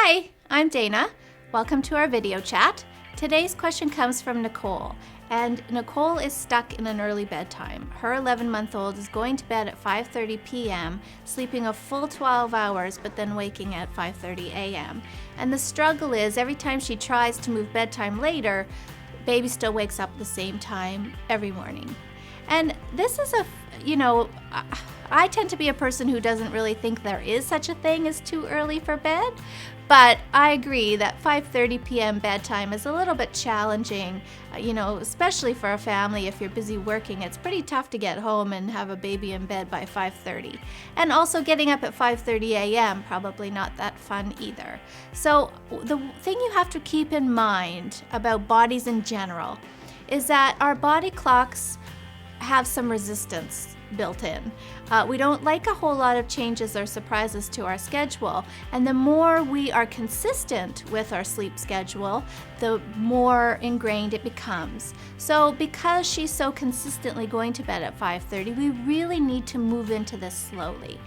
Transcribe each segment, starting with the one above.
Hi, I'm Dana. Welcome to our video chat. Today's question comes from Nicole, and Nicole is stuck in an early bedtime. Her 11-month-old is going to bed at 5:30 p.m., sleeping a full 12 hours, but then waking at 5:30 a.m. And the struggle is every time she tries to move bedtime later, baby still wakes up at the same time every morning. And this is I tend to be a person who doesn't really think there is such a thing as too early for bed, but I agree that 5:30 p.m. bedtime is a little bit challenging, especially for a family. If you're busy working, it's pretty tough to get home and have a baby in bed by 5:30. And also getting up at 5:30 a.m., probably not that fun either. So the thing you have to keep in mind about bodies in general is that our body clocks have some resistance built in. We don't like a whole lot of changes or surprises to our schedule, and the more we are consistent with our sleep schedule, the more ingrained it becomes. So because she's so consistently going to bed at 5:30, we really need to move into this slowly.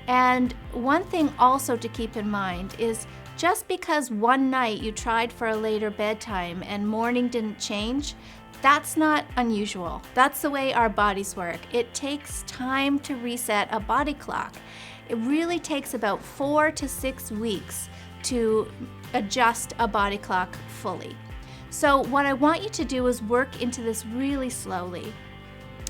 And one thing also to keep in mind is just because one night you tried for a later bedtime and morning didn't change, that's not unusual. That's the way our bodies work. It takes time to reset a body clock. It really takes about 4 to 6 weeks to adjust a body clock fully. So what I want you to do is work into this really slowly.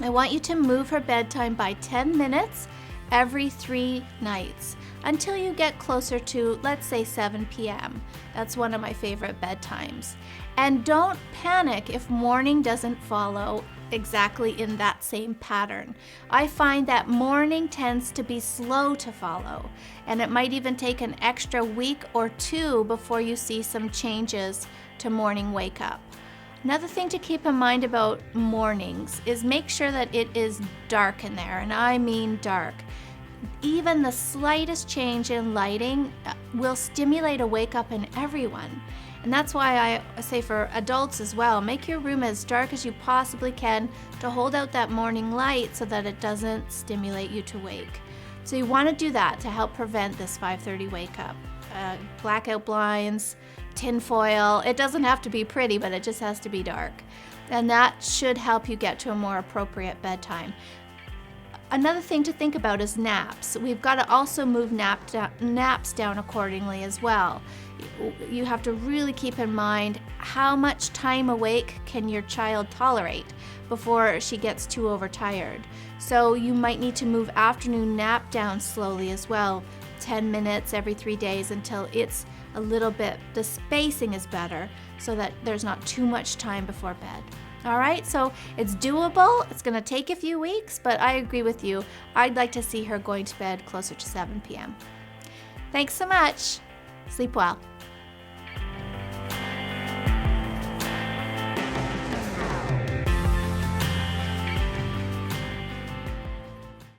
I want you to move her bedtime by 10 minutes every 3 nights until you get closer to, let's say, 7 p.m. That's one of my favorite bedtimes. And don't panic if morning doesn't follow exactly in that same pattern. I find that morning tends to be slow to follow, and it might even take an extra week or 2 before you see some changes to morning wake up. Another thing to keep in mind about mornings is make sure that it is dark in there, and I mean dark. Even the slightest change in lighting will stimulate a wake up in everyone. And that's why I say for adults as well, make your room as dark as you possibly can to hold out that morning light so that it doesn't stimulate you to wake. So you want to do that to help prevent this 5:30 wake up. Blackout blinds, tinfoil, it doesn't have to be pretty, but it just has to be dark. And that should help you get to a more appropriate bedtime. Another thing to think about is naps. We've got to also move naps down accordingly as well. You have to really keep in mind how much time awake can your child tolerate before she gets too overtired. So you might need to move afternoon nap down slowly as well, 10 minutes every 3 days until it's a little bit, the spacing is better so that there's not too much time before bed. All right, so it's doable. It's going to take a few weeks, but I agree with you. I'd like to see her going to bed closer to 7 p.m. Thanks so much. Sleep well.